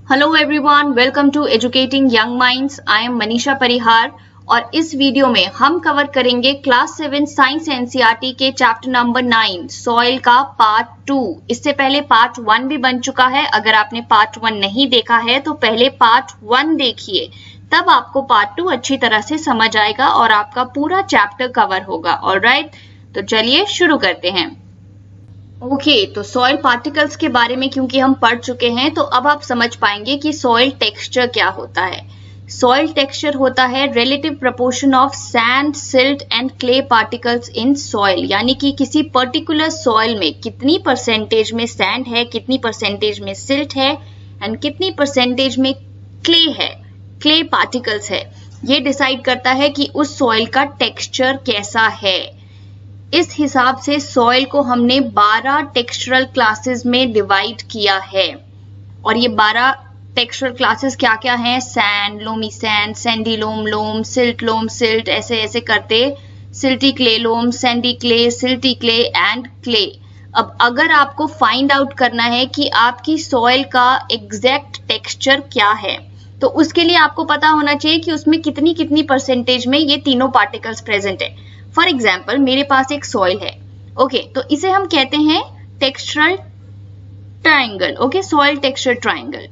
Hello everyone, welcome to educating young minds. I am Manisha Parihar और इस video में हम कवर करेंगे क्लास 7 साइंस एनसीईआरटी के चैप्टर नंबर 9 सॉइल का पार्ट 2। इससे पहले पार्ट 1 भी बन चुका है। अगर आपने पार्ट 1 नहीं देखा है तो पहले पार्ट 1 देखिए, तब आपको पार्ट 2 अच्छी तरह से समझ आएगा और आपका पूरा चैप्टर कवर होगा। ऑलराइट, तो चलिए शुरू करते हैं। तो सॉइल पार्टिकल्स के बारे में क्योंकि हम पढ़ चुके हैं तो अब आप समझ पाएंगे कि सॉइल टेक्सचर क्या होता है। सॉइल टेक्सचर होता है relative proportion of sand, silt and clay particles in soil, यानी कि किसी पर्टिकुलर सॉइल में कितनी परसेंटेज में सैंड है, कितनी परसेंटेज में सिल्ट है एंड कितनी परसेंटेज में क्ले पार्टिकल्स है। ये डिसाइड करता है कि उस सॉइल का टेक्सचर कैसा है। इस हिसाब से सॉइल को हमने 12 टेक्सचरल क्लासेस में डिवाइड किया है और ये 12 टेक्सचरल क्लासेस क्या क्या हैं? Sand, loamy sand, sandy loam, loam silt, ऐसे ऐसे करते silty clay loam, sandy clay, silty clay and clay. अब अगर आपको फाइंड आउट करना है कि आपकी सॉइल का एग्जैक्ट टेक्सचर क्या है तो उसके लिए आपको पता होना चाहिए कि उसमें कितनी कितनी परसेंटेज में ये तीनों पार्टिकल्स प्रेजेंट है। फॉर एग्जाम्पल, मेरे पास एक सॉइल है, तो इसे हम कहते हैं textural triangle. Soil texture triangle.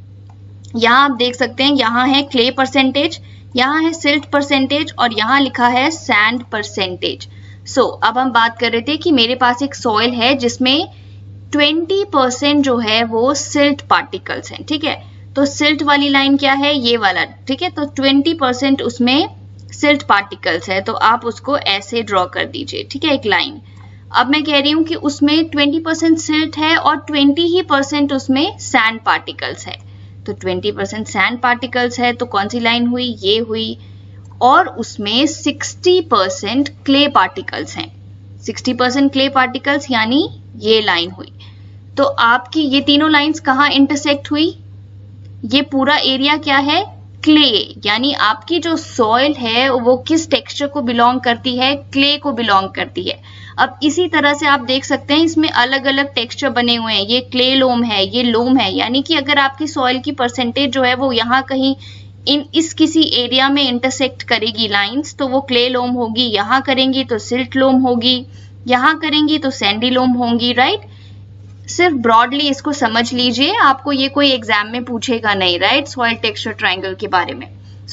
यहाँ आप देख सकते हैं, यहाँ है क्ले परसेंटेज, यहाँ है सिल्ट परसेंटेज और यहाँ लिखा है सैंड परसेंटेज। अब हम बात कर रहे थे कि मेरे पास एक सॉइल है जिसमें 20% जो है वो सिल्ट पार्टिकल्स हैं। ठीक है, तो सिल्ट वाली लाइन क्या है? ये वाला। ठीक है, तो 20% उसमें सिल्ट पार्टिकल्स है, तो आप उसको ऐसे ड्रॉ कर दीजिए। ठीक है, एक लाइन। अब मैं कह रही हूं कि उसमें 20% सिल्ट है और 20% उसमें सैंड पार्टिकल्स है। तो 20% सैंड पार्टिकल्स है तो कौन सी लाइन हुई? ये हुई। और उसमें 60% क्ले पार्टिकल्स हैं। 60% क्ले पार्टिकल्स यानी ये लाइन हुई। तो आपकी ये तीनों लाइंस कहाँ इंटरसेक्ट हुई? ये पूरा एरिया क्या है? क्ले, यानी आपकी जो सॉइल है वो किस टेक्सचर को बिलोंग करती है? क्ले को बिलोंग करती है। अब इसी तरह से आप देख सकते हैं इसमें अलग अलग टेक्सचर बने हुए हैं। ये क्ले लोम है, ये लोम है, यानी कि अगर आपकी सॉइल की परसेंटेज जो है वो यहाँ कहीं इस किसी एरिया में इंटरसेक्ट करेगी लाइंस, तो वो क्ले लोम होगी। यहाँ करेंगी तो सिल्ट लोम होगी, यहाँ करेंगी तो सैंडी लोम होंगी। राइट, सिर्फ ब्रॉडली इसको समझ लीजिए, आपको ये कोई एग्जाम में पूछेगा नहीं। राइट, सॉइल टेक्सचर ट्रायंगल के बारे में।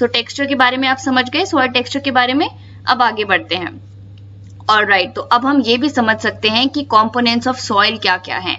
टेक्सचर के बारे में आप समझ गए, सॉइल टेक्सचर के बारे में। अब आगे बढ़ते हैं। ऑलराइट, तो अब हम ये भी समझ सकते हैं कि कंपोनेंट्स ऑफ सॉइल क्या क्या हैं।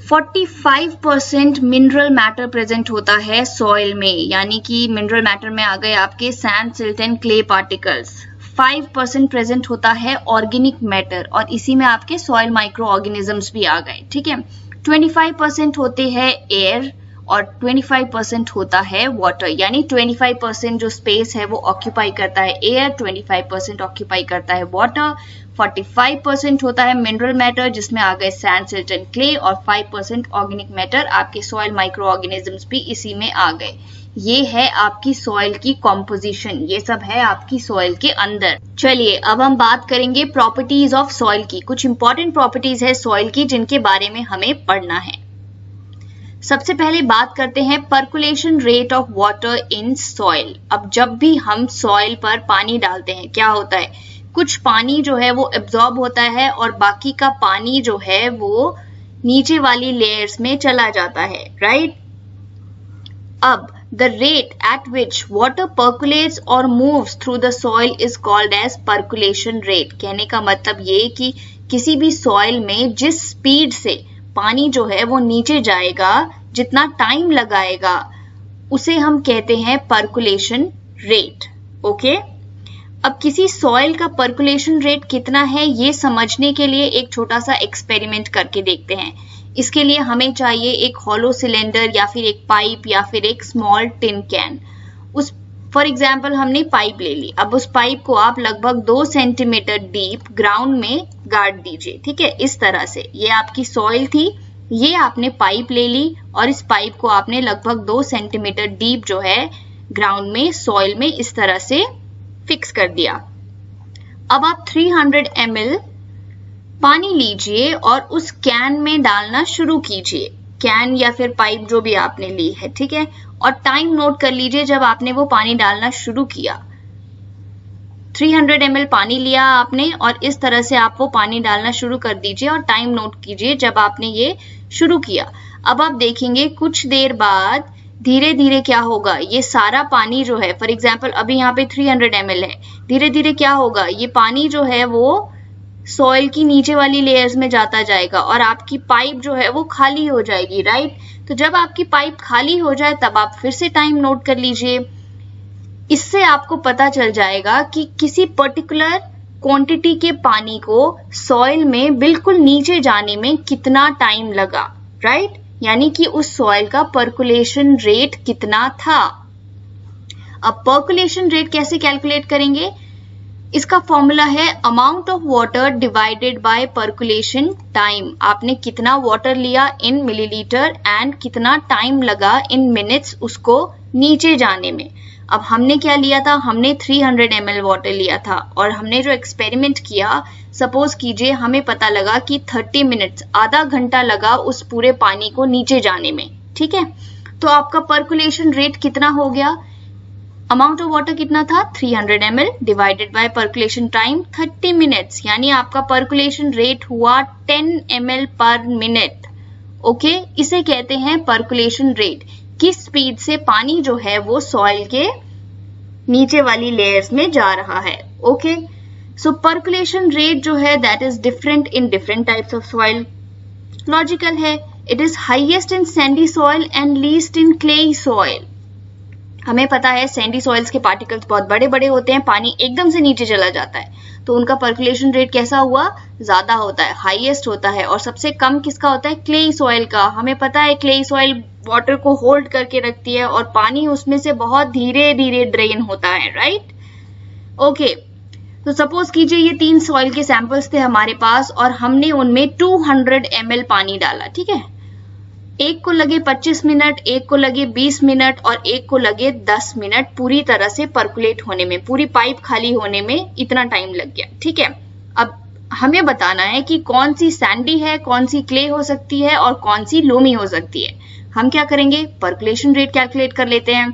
45% मिनरल मैटर प्रेजेंट होता है सॉइल में, यानी कि मिनरल मैटर में आ गए आपके sand, silt and clay particles. 5% present होता है ऑर्गेनिक मैटर और इसी में आपके सॉइल माइक्रो ऑर्गेनिजम्स भी आ गए। ठीक है, 25% होते हैं एयर और 25% होता है वाटर, यानी 25% जो स्पेस है वो ऑक्यूपाई करता है एयर, 25% ऑक्यूपाई करता है वाटर, 45% होता है मिनरल मैटर जिसमें आ गए सैंड, सिल्ट एंड क्ले और 5% ऑर्गेनिक मैटर, आपके सॉइल माइक्रो ऑर्गेनिजम्स भी इसी में आ गए। ये है आपकी सॉइल की कॉम्पोजिशन, ये सब है आपकी सॉइल के अंदर। चलिए अब हम बात करेंगे प्रॉपर्टीज ऑफ सॉइल की। कुछ इंपॉर्टेंट प्रॉपर्टीज है सॉइल की जिनके बारे में हमें पढ़ना है। सबसे पहले बात करते हैं percolation rate of water in soil. अब जब भी हम सॉइल पर पानी डालते हैं क्या होता है? कुछ पानी जो है वो एब्जॉर्ब होता है और बाकी का पानी जो है वो नीचे वाली लेयर्स में चला जाता है। राइट, अब the rate at which water percolates or moves through the soil is called as percolation rate। कहने का मतलब ये कि किसी भी सॉइल में जिस स्पीड से पानी जो है वो नीचे जाएगा, जितना टाइम लगाएगा, उसे हम कहते हैं पर्कुलेशन रेट। ओके, अब किसी सॉइल का पर्कुलेशन रेट कितना है ये समझने के लिए एक छोटा सा एक्सपेरिमेंट करके देखते हैं। इसके लिए हमें चाहिए एक हॉलो सिलेंडर या फिर एक पाइप या फिर एक स्मॉल टिन कैन। उस फॉर एग्जाम्पल हमने पाइप ले ली। अब उस पाइप को आप लगभग 2 सेंटीमीटर डीप ग्राउंड में गाड़ दीजिए। ठीक है, इस तरह से। ये आपकी सॉइल थी, ये आपने पाइप ले ली और इस पाइप को आपने लगभग 2 सेंटीमीटर डीप जो है ग्राउंड में, सॉइल में इस तरह से फिक्स कर दिया। अब आप 300 ml पानी लीजिए और उस कैन में डालना शुरू कीजिए। कैन या फिर पाइप जो भी आपने ली है, ठीक है। और टाइम नोट कर लीजिए जब आपने वो पानी डालना शुरू किया। 300 ml पानी लिया आपने और इस तरह से आप वो पानी डालना शुरू कर दीजिए और टाइम नोट कीजिए जब आपने ये शुरू किया। अब आप देखेंगे कुछ देर बाद धीरे धीरे क्या होगा, ये सारा पानी जो है, फॉर एग्जाम्पल अभी यहाँ पे 300 ml है, धीरे धीरे क्या होगा, ये पानी जो है वो सॉइल की नीचे वाली लेयर्स में जाता जाएगा और आपकी पाइप जो है वो खाली हो जाएगी, राइट। तो जब आपकी पाइप खाली हो जाए तब आप फिर से टाइम नोट कर लीजिए। इससे आपको पता चल जाएगा कि किसी पर्टिकुलर क्वांटिटी के पानी को सॉइल में बिल्कुल नीचे जाने में कितना टाइम लगा, राइट। यानी कि उस सॉइल का पर्कुलेशन रेट कितना था। अब पर्कुलेशन रेट कैसे कैलकुलेट करेंगे, इसका फॉर्मूला है amount of water divided by percolation time. आपने कितना वाटर लिया इन मिलीलीटर एंड कितना टाइम लगा इन मिनट्स उसको नीचे जाने में। अब हमने क्या लिया था, हमने 300 ml वाटर लिया था और हमने जो एक्सपेरिमेंट किया, सपोज कीजिए हमें पता लगा कि 30 मिनट्स, आधा घंटा लगा उस पूरे पानी को नीचे जाने में, ठीक है। तो आपका पर्कुलेशन रेट कितना हो गया, अमाउंट ऑफ वाटर कितना था 300 ml divided by percolation time 30 minutes, यानी आपका पर्कुलेशन रेट हुआ 10 ml पर मिनट। ओके, इसे कहते हैं पर्कुलेशन रेट, किस स्पीड से पानी जो है वो सॉइल के नीचे वाली लेयर्स में जा रहा है। ओके, सो पर्कुलेशन रेट जो है that is different in different types of soil. Logical है, it is highest in sandy soil and least in clayey soil. हमें पता है सैंडी सॉइल्स के पार्टिकल्स बहुत बड़े बड़े होते हैं, पानी एकदम से नीचे चला जाता है, तो उनका पर्कुलेशन रेट कैसा हुआ, ज्यादा होता है, हाईएस्ट होता है। और सबसे कम किसका होता है, क्लेई सॉइल का। हमें पता है क्लेई सॉइल वाटर को होल्ड करके रखती है और पानी उसमें से बहुत धीरे धीरे ड्रेन होता है, राइट। ओके, तो सपोज कीजिए ये 3 सॉइल के सैंपल्स थे हमारे पास और हमने उनमें 200 ml पानी डाला, ठीक है। एक को लगे 25 मिनट, एक को लगे 20 मिनट और एक को लगे 10 मिनट पूरी तरह से पर्कुलेट होने में, पूरी पाइप खाली होने में इतना टाइम लग गया, ठीक है। अब हमें बताना है कि कौन सी सैंडी है, कौन सी क्ले हो सकती है और कौन सी लोमी हो सकती है। हम क्या करेंगे, पर्कुलेशन रेट कैलकुलेट कर लेते हैं।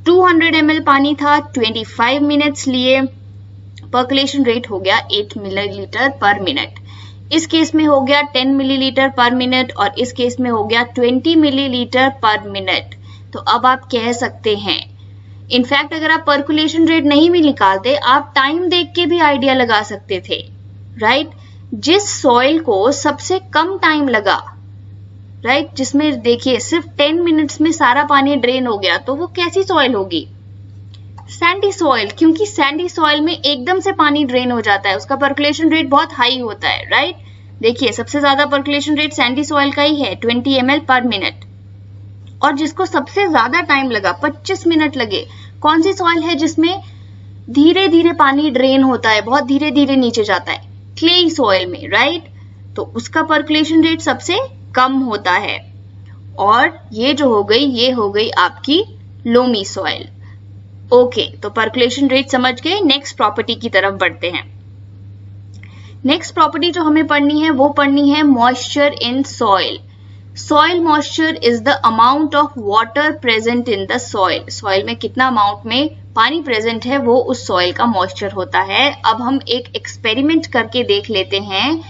200 ml पानी था, 25 मिनट्स लिए, पर्कुलेशन रेट हो गया 8 मिलीलीटर पर मिनट। इस केस में हो गया 10 मिलीलीटर पर मिनट और इस केस में हो गया 20 मिलीलीटर पर मिनट। तो अब आप कह सकते हैं, इनफैक्ट अगर आप पर्कुलेशन रेट नहीं भी निकालते, आप टाइम देख के भी आइडिया लगा सकते थे, राइट। जिस सॉइल को सबसे कम टाइम लगा, राइट, जिसमें देखिए सिर्फ 10 मिनट्स में सारा पानी ड्रेन हो गया, तो वो कैसी सॉइल होगी, सैंडी सॉइल, क्योंकि सैंडी सॉइल में एकदम से पानी ड्रेन हो जाता है, उसका पर्कुलेशन रेट बहुत हाई होता है, राइट। देखिए सबसे ज्यादा पर्कुलेशन रेट सैंडी सॉइल का ही है, 20 ml पर मिनट। और जिसको सबसे ज्यादा टाइम लगा, 25 मिनट लगे, कौन सी सॉइल है जिसमें धीरे धीरे पानी ड्रेन होता है, बहुत धीरे धीरे नीचे जाता है, क्लेई सॉइल में, राइट। तो उसका पर्कुलेशन रेट सबसे कम होता है। और ये जो हो गई, ये हो गई आपकी लोमी सॉइल। ओके, तो पर्कुलेशन रेट समझ गए। नेक्स्ट प्रॉपर्टी की तरफ बढ़ते हैं। नेक्स्ट प्रॉपर्टी जो हमें पढ़नी है वो पढ़नी है moisture in soil. Soil moisture is the amount of water present in the soil. Soil में कितना अमाउंट में पानी प्रेजेंट है वो उस सॉइल का मॉइस्चर होता है। अब हम एक एक्सपेरिमेंट करके देख लेते हैं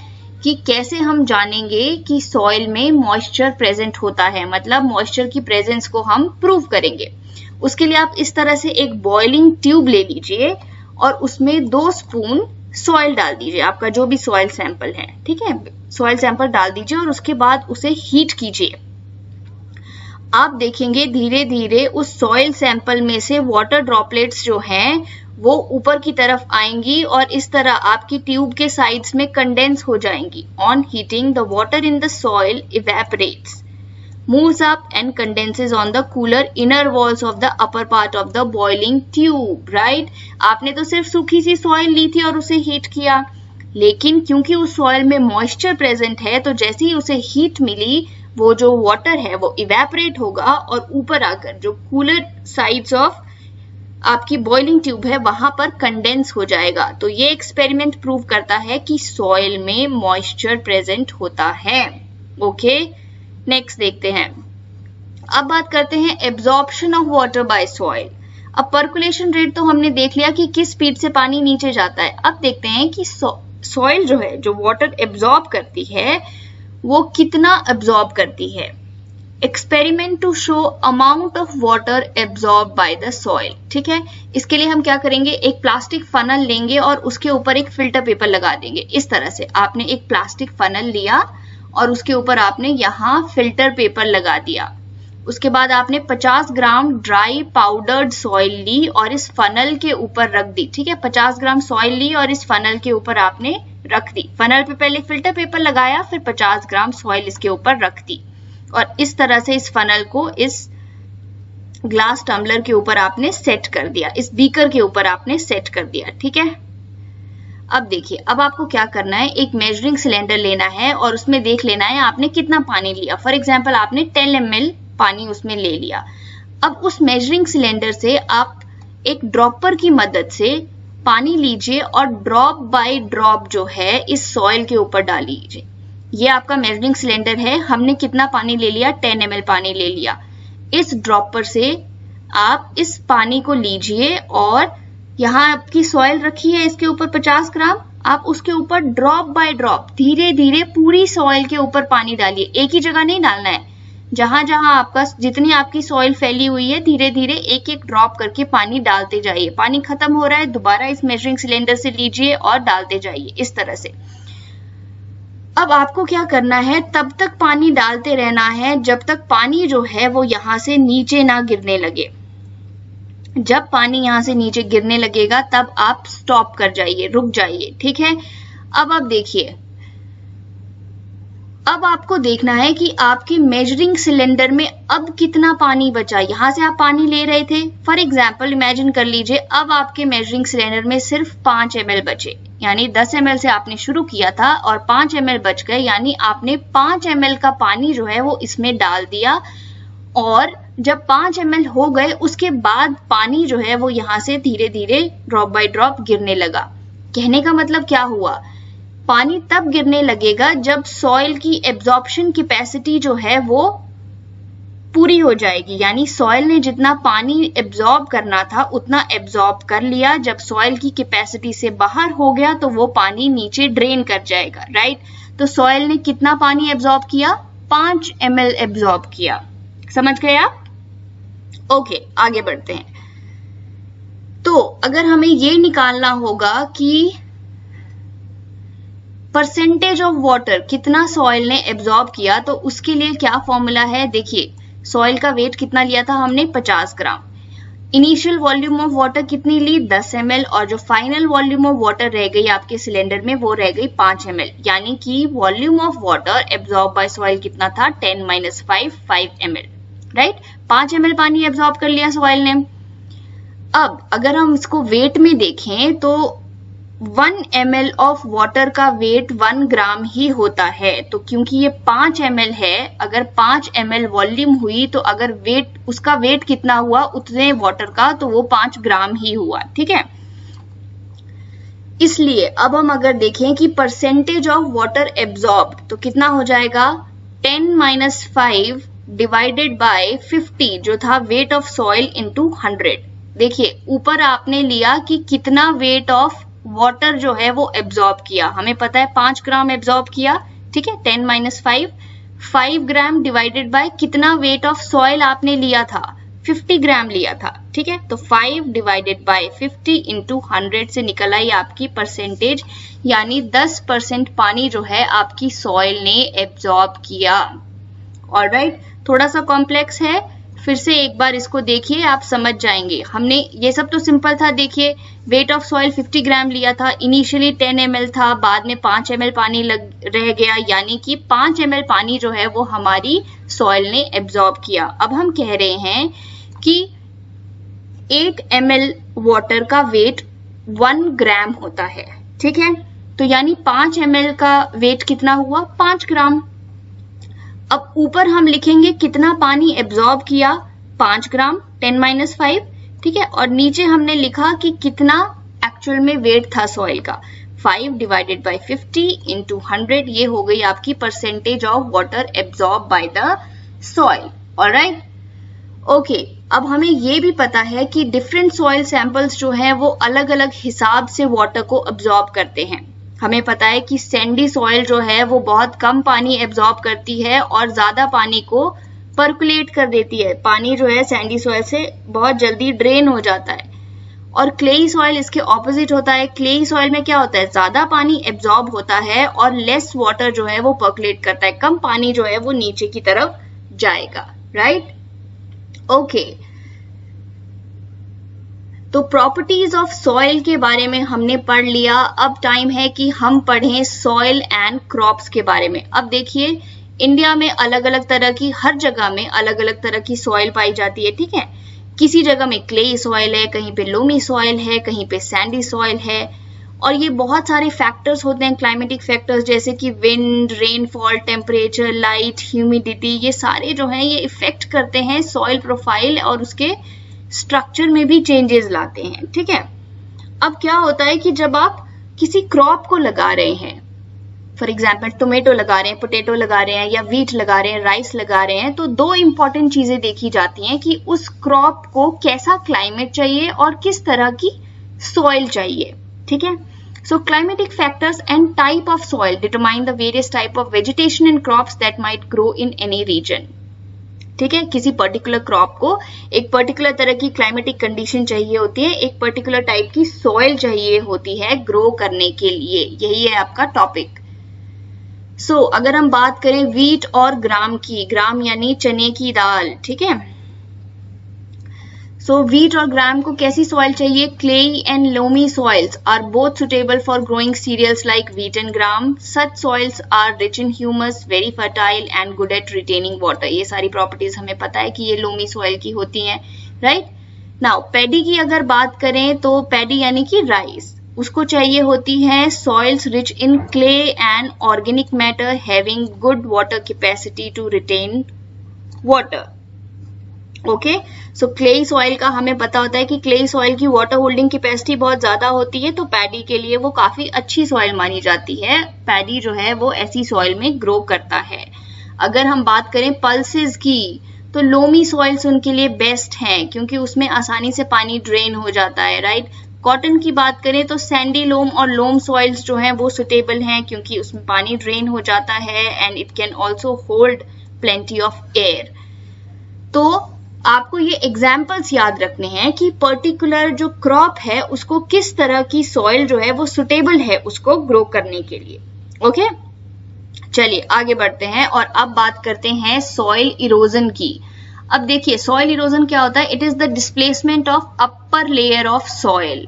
कि कैसे हम जानेंगे कि सॉइल में मॉइस्चर प्रेजेंट होता है, मतलब मॉइस्चर की प्रेजेंस को हम प्रूव करेंगे। उसके लिए आप इस तरह से एक बॉइलिंग ट्यूब ले लीजिए और उसमें 2 स्पून सॉइल डाल दीजिए, आपका जो भी सॉइल सैंपल है, ठीक है। सॉइल सैंपल डाल दीजिए और उसके बाद उसे हीट कीजिए। आप देखेंगे धीरे धीरे उस सॉइल सैंपल में से वाटर ड्रॉपलेट्स जो हैं वो ऊपर की तरफ आएंगी और इस तरह आपकी ट्यूब के साइड्स में कंडेंस हो जाएंगी। On heating the water in the soil evaporates, moves up and condenses on the cooler inner walls of the upper part of the boiling tube, right? आपने तो सिर्फ सूखी सी सॉइल ली थी और उसे हीट किया, लेकिन क्योंकि उस सॉइल में मॉइस्चर प्रेजेंट है तो जैसे ही उसे हीट मिली वो जो वाटर है वो इवेपोरेट होगा और ऊपर आकर जो कूलर साइड्स ऑफ आपकी बॉइलिंग ट्यूब है वहां पर कंडेंस हो जाएगा। तो ये एक्सपेरिमेंट प्रूव करता है कि सॉइल में मॉइस्चर प्रेजेंट होता है। ओके, नेक्स्ट देखते हैं, अब बात करते हैं absorption of water bye soil. अब पर्कुलेशन रेट तो हमने देख लिया कि किस स्पीड से पानी नीचे जाता है। अब देखते हैं कि सॉइल जो है, जो वाटर एब्जॉर्ब करती है, वो कितना एब्जॉर्ब करती है। Experiment to show amount of water absorb by the soil. ठीक है, इसके लिए हम क्या करेंगे, एक प्लास्टिक फनल लेंगे और उसके ऊपर एक फिल्टर पेपर लगा देंगे। इस तरह से आपने एक प्लास्टिक फनल लिया और उसके ऊपर आपने यहाँ फिल्टर पेपर लगा दिया। उसके बाद आपने 50 ग्राम ड्राई पाउडर्ड सॉइल ली और इस फनल के ऊपर रख दी। ठीक है, 50 ग्राम सॉइल ली और इस फनल के ऊपर आपने रख दी। फनल पे पहले फिल्टर पेपर लगाया, फिर 50 ग्राम सॉइल इसके ऊपर रख दी और इस तरह से इस फनल को इस ग्लास टम्बलर के ऊपर आपने सेट कर दिया, इस बीकर के ऊपर आपने सेट कर दिया। ठीक है, अब देखिए, अब आपको क्या करना है, एक मेजरिंग सिलेंडर लेना है और उसमें देख लेना है आपने कितना पानी लिया। फॉर एग्जाम्पल आपने 10 ml पानी उसमें ले लिया। अब उस मेजरिंग सिलेंडर से आप एक ड्रॉपर की मदद से पानी लीजिए और ड्रॉप बाय ड्रॉप जो है इस सॉइल के ऊपर डाल लीजिए। ये आपका मेजरिंग सिलेंडर है, हमने कितना पानी ले लिया, 10 ml पानी ले लिया। इस ड्रॉपर से आप इस पानी को लीजिए और यहाँ आपकी सॉइल रखी है, इसके ऊपर 50 ग्राम, आप उसके ऊपर ड्रॉप बाय ड्रॉप धीरे धीरे पूरी सॉइल के ऊपर पानी डालिए। एक ही जगह नहीं डालना है, जहां जहां आपका जितनी आपकी सॉइल फैली हुई है धीरे धीरे एक एक ड्रॉप करके पानी डालते जाइए। पानी खत्म हो रहा है, दोबारा इस मेजरिंग सिलेंडर से लीजिए और डालते जाइए इस तरह से। अब आपको क्या करना है, तब तक पानी डालते रहना है जब तक पानी जो है वो यहाँ से नीचे ना गिरने लगे। जब पानी यहाँ से नीचे गिरने लगेगा तब आप स्टॉप कर जाइए, रुक जाइए। ठीक है, अब आप देखिए, अब आपको देखना है कि आपके मेजरिंग सिलेंडर में अब कितना पानी बचा। यहां से आप पानी ले रहे थे, फॉर एग्जाम्पल इमेजिन कर लीजिए अब आपके मेजरिंग सिलेंडर में सिर्फ 5 ml बचे, यानी 10 ml से आपने शुरू किया था और 5 ml बच गए, यानी आपने 5 ml का पानी जो है वो इसमें डाल दिया। और जब 5 ml हो गए उसके बाद पानी जो है वो यहाँ से धीरे धीरे ड्रॉप बाय ड्रॉप गिरने लगा। कहने का मतलब क्या हुआ, पानी तब गिरने लगेगा जब सॉइल की एब्जॉर्प्शन कैपेसिटी जो है वो पूरी हो जाएगी, यानी सॉइल ने जितना पानी एब्जॉर्ब करना था उतना एब्जॉर्ब कर लिया। जब सॉइल की कैपेसिटी से बाहर हो गया तो वो पानी नीचे ड्रेन कर जाएगा, राइट। तो सॉइल ने कितना पानी एब्जॉर्ब किया, 5 ml एब्जॉर्ब किया। समझ गए आप? ओके, आगे बढ़ते हैं। तो अगर हमें ये निकालना होगा कि परसेंटेज ऑफ वाटर कितना सॉइल ने एब्जॉर्ब किया, तो उसके लिए क्या फॉर्मूला है, देखिए सॉइल का वेट कितना लिया था हमने, 50 ग्राम। इनिशियल वॉल्यूम ऑफ वाटर कितनी ली, 10 ml, और जो फाइनल वॉल्यूम ऑफ वाटर रह गई आपके सिलेंडर में वो रह गई 5 ml, यानी कि volume of water absorb bye soil कितना था, 10 - 5 ml, राइट। 5 ml पानी एब्जॉर्ब कर लिया सॉइल ने। अब अगर हम इसको वेट में देखें तो 1 ml ऑफ वाटर का वेट 1 ग्राम ही होता है। तो क्योंकि ये 5 ml है, अगर 5 ml वॉल्यूम हुई तो अगर वेट, उसका वेट कितना हुआ उतने वाटर का, तो वो 5 ग्राम ही हुआ। ठीक है, इसलिए अब हम अगर देखें कि परसेंटेज ऑफ वाटर एब्जॉर्ब तो कितना हो जाएगा, 10 - 5 डिवाइडेड बाय 50 जो था वेट ऑफ सॉइल इंटू 100। देखिए ऊपर आपने लिया कि कितना वेट ऑफ वाटर जो है वो एब्जॉर्ब किया, हमें पता है 5 ग्राम एब्जॉर्ब किया। ठीक है, 10 - 5 ग्राम डिवाइडेड बाय कितना वेट ऑफ सॉइल आपने लिया था, 50 ग्राम लिया था। ठीक है, तो 5 डिवाइडेड बाय 50 इंटू 100 से निकल आई आपकी परसेंटेज, यानी 10% पानी जो है आपकी सॉइल ने एब्जॉर्ब किया। ऑलराइट, थोड़ा सा कॉम्प्लेक्स है, फिर से एक बार इसको देखिए, आप समझ जाएंगे। हमने ये सब तो सिंपल था, देखिए वेट ऑफ सॉइल 50 ग्राम लिया था, इनिशियली 10 ml था, बाद में 5 ml पानी रह गया, यानी कि 5 ml पानी जो है वो हमारी सॉइल ने एब्जॉर्ब किया। अब हम कह रहे हैं कि 8 ml वाटर का वेट 1 ग्राम होता है। ठीक है, तो यानी 5 ml का वेट कितना हुआ, 5 ग्राम। अब ऊपर हम लिखेंगे कितना पानी एब्जॉर्ब किया, 5 ग्राम, 10 - 5। ठीक है, और नीचे हमने लिखा कि कितना एक्चुअल में वेट था सॉइल का। 5 डिवाइडेड बाई 50 इंटू 100, ये हो गई आपकी percentage of water absorb by the soil. Alright, okay, अब हमें ये भी पता है कि डिफरेंट सॉइल सैंपल्स जो हैं वो अलग अलग हिसाब से वाटर को एब्जॉर्ब करते हैं। हमें पता है कि सैंडी सॉइल जो है वो बहुत कम पानी एब्जॉर्ब करती है और ज्यादा पानी को पर्कुलेट कर देती है। पानी जो है सैंडी सॉइल से बहुत जल्दी ड्रेन हो जाता है। और क्लेई सॉइल इसके ऑपोजिट होता है। क्लेई सॉइल में क्या होता है, ज्यादा पानी एब्जॉर्ब होता है और लेस वाटर जो है वो पर्कुलेट करता है, कम पानी जो है वो नीचे की तरफ जाएगा। राइट, ओके, तो प्रॉपर्टीज ऑफ सॉइल के बारे में हमने पढ़ लिया। अब टाइम है कि हम पढ़ें सॉइल एंड क्रॉप्स के बारे में। अब देखिए, इंडिया में अलग अलग तरह की, हर जगह में अलग अलग तरह की सॉइल पाई जाती है। ठीक है, किसी जगह में क्लेई सॉइल है, कहीं पे लोमी सॉइल है, कहीं पे सैंडी सॉइल है। और ये बहुत सारे फैक्टर्स होते हैं, क्लाइमेटिक फैक्टर्स, जैसे कि wind, rainfall, temperature, light, humidity, ये सारे जो हैं ये इफेक्ट करते हैं सॉइल प्रोफाइल और उसके स्ट्रक्चर में भी चेंजेस लाते हैं। ठीक है, अब क्या होता है कि जब आप किसी क्रॉप को लगा रहे हैं, फॉर एग्जाम्पल टोमेटो लगा रहे हैं, पोटैटो लगा रहे हैं, या व्हीट लगा रहे हैं, राइस लगा रहे हैं, तो दो इंपॉर्टेंट चीजें देखी जाती हैं कि उस क्रॉप को कैसा क्लाइमेट चाहिए और किस तरह की सॉइल चाहिए। ठीक है, so climatic factors and type of soil determine the various type of vegetation and crops that might grow in any region। ठीक है, किसी पर्टिकुलर क्रॉप को एक पर्टिकुलर तरह की क्लाइमेटिक कंडीशन चाहिए होती है, एक पर्टिकुलर टाइप की सॉइल चाहिए होती है ग्रो करने के लिए। यही है आपका टॉपिक। सो अगर हम बात करें व्हीट और ग्राम की, ग्राम यानी चने की दाल। ठीक है, सो व्हीट और ग्राम को कैसी सॉइल चाहिए? Clayey and loamy soils are both suitable for growing cereals like wheat and gram. Such soils are rich in humus, very fertile and good at retaining water. ये सारी प्रॉपर्टीज हमें पता है कि ये लोमी सॉइल की होती हैं। राइट, नाउ पैडी की अगर बात करें तो पैडी यानी कि राइस, उसको चाहिए होती है soils rich in clay and organic matter having good water capacity to retain water. Okay, so clayey soil का हमें पता होता है कि क्लेई सॉइल की वाटर होल्डिंग कैपेसिटी बहुत ज्यादा होती है, तो पैडी के लिए वो काफी अच्छी सॉइल मानी जाती है। पैडी जो है वो ऐसी सॉइल में ग्रो करता है। अगर हम बात करें पल्सेस की, तो लोमी सॉइल्स उनके लिए बेस्ट हैं क्योंकि उसमें आसानी से पानी ड्रेन हो जाता है। राइट, कॉटन की बात करें तो सैंडी लोम और लोम सॉइल्स जो हैं वो सुटेबल हैं क्योंकि उसमें पानी ड्रेन हो जाता है and it can also hold plenty of air. तो आपको ये एग्जाम्पल्स याद रखने हैं कि पर्टिकुलर जो क्रॉप है उसको किस तरह की सॉइल जो है वो सुटेबल है उसको ग्रो करने के लिए। ओके, चलिए आगे बढ़ते हैं और अब बात करते हैं सॉइल इरोजन की। अब देखिए सॉइल इरोजन क्या होता है? It is the displacement of upper layer of soil.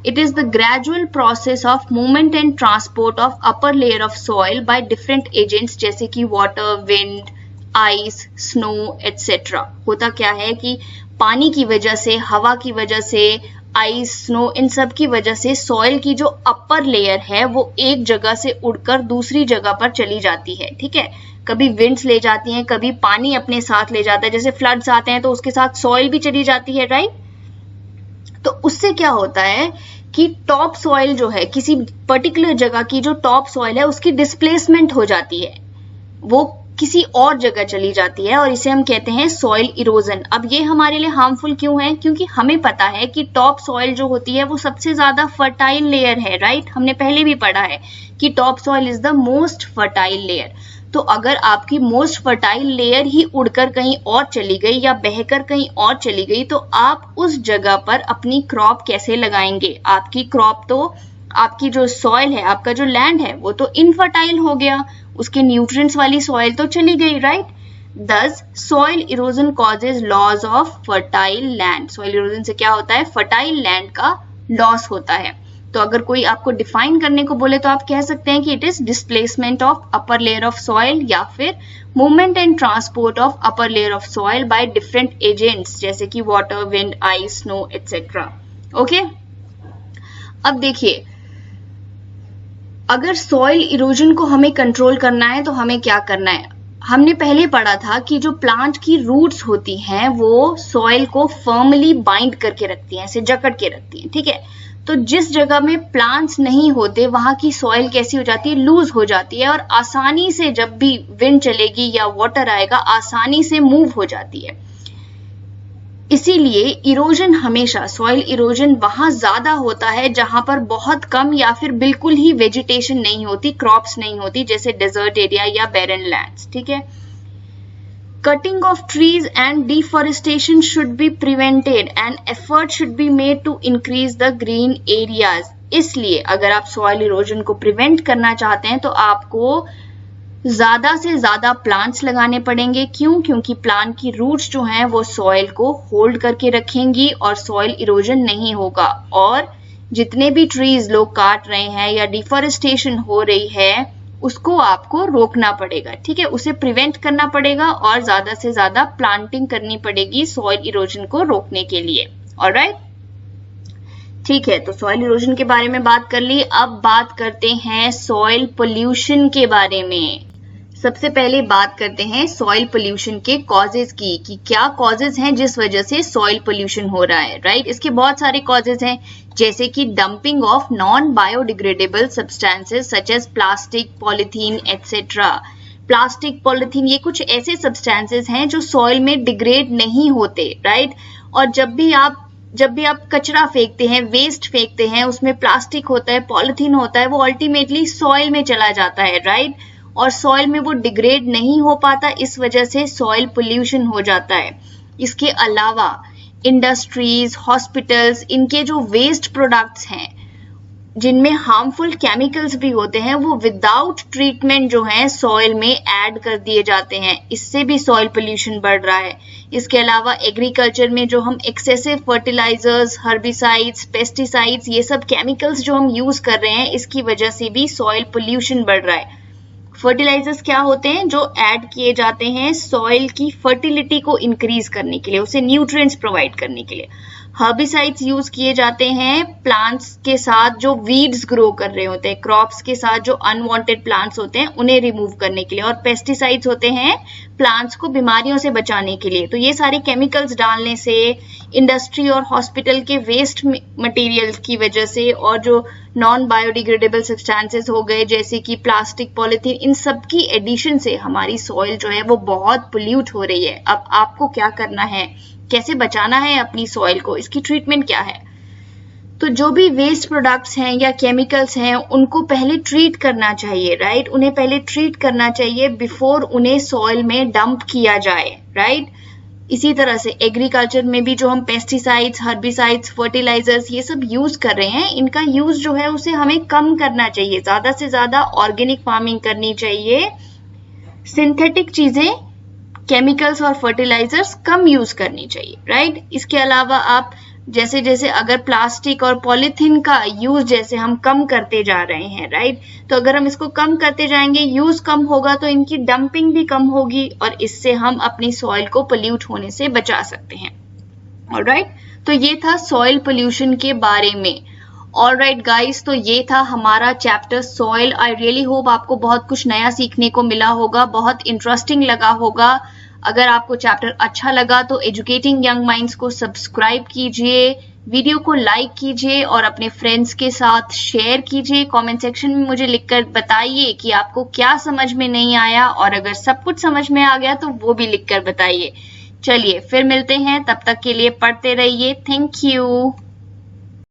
It is the gradual process of movement and transport of upper layer of soil by different agents जैसे कि water, wind, ice, snow etcetera. होता क्या है कि पानी की वजह से, हवा की वजह से, आइस, स्नो, इन सब की वजह से सॉइल की जो अपर लेयर है वो एक जगह से उड़कर दूसरी जगह पर चली जाती है। ठीक है, कभी विंड्स ले जाती हैं, कभी पानी अपने साथ ले जाता है, जैसे फ्लड्स आते हैं तो उसके साथ सॉइल भी चली जाती है। राइट, तो उससे क्या होता है कि टॉप सॉइल जो है, किसी पर्टिकुलर जगह की जो टॉप सॉइल है उसकी डिस्प्लेसमेंट हो जाती है, वो किसी और जगह चली जाती है और इसे हम कहते हैं सॉइल इरोजन। अब ये हमारे लिए हार्मफुल क्यों है? क्योंकि हमें पता है कि टॉप सॉइल जो होती है वो सबसे ज्यादा फर्टाइल लेयर है। राइट, हमने पहले भी पढ़ा है कि top soil is the most fertile layer. तो अगर आपकी मोस्ट फर्टाइल लेयर ही उड़कर कहीं और चली गई या बहकर कहीं और चली गई तो आप उस जगह पर अपनी क्रॉप कैसे लगाएंगे? आपकी क्रॉप तो, आपकी जो सॉइल है, आपका जो लैंड है वो तो इनफर्टाइल हो गया, उसके न्यूट्रिएंट्स वाली सॉइल तो चली गई। राइट, दस soil erosion causes loss of fertile land. Soil erosion से क्या होता है? फर्टाइल लैंड का लॉस होता है। तो अगर कोई आपको डिफाइन करने को बोले तो आप कह सकते हैं कि it is displacement of upper layer of soil या फिर movement and transport of upper layer of soil by different agents जैसे कि water, wind, ice, snow etcetera. Okay, अब देखिए अगर सॉइल इरोजन को हमें कंट्रोल करना है तो हमें क्या करना है? हमने पहले पढ़ा था कि जो प्लांट की रूट्स होती हैं वो सॉइल को फर्मली बाइंड करके रखती हैं, ऐसे जकड़ के रखती हैं। ठीक है, तो जिस जगह में प्लांट्स नहीं होते वहां की सॉइल कैसी हो जाती है, लूज हो जाती है और आसानी से जब भी विंड चलेगी या वाटर आएगा आसानी से मूव हो जाती है। इसीलिए इरोजन हमेशा, सॉइल इरोजन वहां ज्यादा होता है जहां पर बहुत कम या फिर बिल्कुल ही वेजिटेशन नहीं होती, क्रॉप्स नहीं होती, जैसे डेजर्ट एरिया या बैरन लैंड्स। ठीक है। Cutting of trees and deforestation should be prevented and effort should be made to increase the green areas. इसलिए अगर आप soil erosion को prevent करना चाहते हैं तो आपको ज्यादा से ज्यादा प्लांट्स लगाने पड़ेंगे। क्यों? क्योंकि प्लांट की रूट्स जो हैं वो सॉइल को होल्ड करके रखेंगी और सॉइल इरोजन नहीं होगा। और जितने भी ट्रीज लोग काट रहे हैं या डिफॉरेस्टेशन हो रही है उसको आपको रोकना पड़ेगा। ठीक है, उसे प्रिवेंट करना पड़ेगा और ज्यादा से ज्यादा प्लांटिंग करनी पड़ेगी सॉइल इरोजन को रोकने के लिए। ऑलराइट, ठीक है, तो सॉइल इरोजन के बारे में बात कर ली। अब बात करते हैं सॉइल पोल्यूशन के बारे में। सबसे पहले बात करते हैं सॉइल पोल्यूशन के कॉजेज की, कि क्या कॉजेज हैं जिस वजह से सॉइल पोल्यूशन हो रहा है। राइट, इसके बहुत सारे कॉजेज हैं, जैसे कि dumping of non biodegradable substances such as plastic, polythene etcetera. Plastic, polythene ये कुछ ऐसे सब्सटेंसेस हैं जो सॉइल में डिग्रेड नहीं होते। राइट, और जब भी आप कचरा फेंकते हैं, वेस्ट फेंकते हैं, उसमें प्लास्टिक होता है, पॉलीथीन होता है, वो अल्टीमेटली सॉइल में चला जाता है। राइट, और सॉइल में वो डिग्रेड नहीं हो पाता, इस वजह से सॉइल पोल्यूशन हो जाता है। इसके अलावा इंडस्ट्रीज, हॉस्पिटल्स, इनके जो वेस्ट प्रोडक्ट्स हैं जिनमें हार्मफुल केमिकल्स भी होते हैं वो विदाउट ट्रीटमेंट जो है सॉइल में ऐड कर दिए जाते हैं, इससे भी सॉइल पोल्यूशन बढ़ रहा है। इसके अलावा एग्रीकल्चर में जो हम एक्सेसिव फर्टिलाइजर्स, हर्बिसाइड्स, पेस्टिसाइड्स, ये सब केमिकल्स जो हम यूज कर रहे हैं इसकी वजह से भी सॉइल पोल्यूशन बढ़ रहा है। फर्टिलाइजर्स क्या होते हैं? जो ऐड किए जाते हैं सॉइल की फर्टिलिटी को इंक्रीज करने के लिए, उसे न्यूट्रिएंट्स प्रोवाइड करने के लिए। हर्बिसाइड्स यूज किए जाते हैं प्लांट्स के साथ जो वीड्स ग्रो कर रहे होते हैं, क्रॉप्स के साथ जो अनवांटेड प्लांट्स होते हैं उन्हें रिमूव करने के लिए। और पेस्टिसाइड्स होते हैं प्लांट्स को बीमारियों से बचाने के लिए। तो ये सारे केमिकल्स डालने से, इंडस्ट्री और हॉस्पिटल के वेस्ट मटेरियल की वजह से, और जो नॉन बायोडिग्रेडेबल सब्सटेंसेस हो गए जैसे कि प्लास्टिक, पॉलीथीन, इन सब की एडिशन से हमारी सॉइल जो है वो बहुत पोल्यूट हो रही है। अब आपको क्या करना है, कैसे बचाना है अपनी सॉइल को, इसकी ट्रीटमेंट क्या है? तो जो भी वेस्ट प्रोडक्ट्स हैं या केमिकल्स हैं उनको पहले ट्रीट करना चाहिए। राइट, उन्हें पहले ट्रीट करना चाहिए बिफोर उन्हें सॉइल में डंप किया जाए। राइट, इसी तरह से एग्रीकल्चर में भी जो हम पेस्टिसाइड्स, हर्बिसाइड्स, फर्टिलाइजर्स ये सब यूज कर रहे हैं, इनका यूज जो है उसे हमें कम करना चाहिए। ज्यादा से ज्यादा ऑर्गेनिक फार्मिंग करनी चाहिए, सिंथेटिक चीजें, केमिकल्स और फर्टिलाइजर्स कम यूज करनी चाहिए। राइट, इसके अलावा आप जैसे जैसे अगर प्लास्टिक और पॉलीथीन का यूज जैसे हम कम करते जा रहे हैं, राइट, तो अगर हम इसको कम करते जाएंगे, यूज कम होगा तो इनकी डंपिंग भी कम होगी और इससे हम अपनी सॉइल को पोल्यूट होने से बचा सकते हैं। ऑलराइट, तो ये था सॉइल पोल्यूशन के बारे में। ऑलराइट गाइस, तो ये था हमारा chapter soil. I really hope आपको बहुत कुछ नया सीखने को मिला होगा, बहुत इंटरेस्टिंग लगा होगा। अगर आपको चैप्टर अच्छा लगा तो एजुकेटिंग यंग माइंड्स को सब्सक्राइब कीजिए, वीडियो को लाइक कीजिए और अपने फ्रेंड्स के साथ शेयर कीजिए। कमेंट सेक्शन में मुझे लिखकर बताइए कि आपको क्या समझ में नहीं आया, और अगर सब कुछ समझ में आ गया तो वो भी लिखकर बताइए। चलिए फिर मिलते हैं, तब तक के लिए पढ़ते रहिए। Thank you.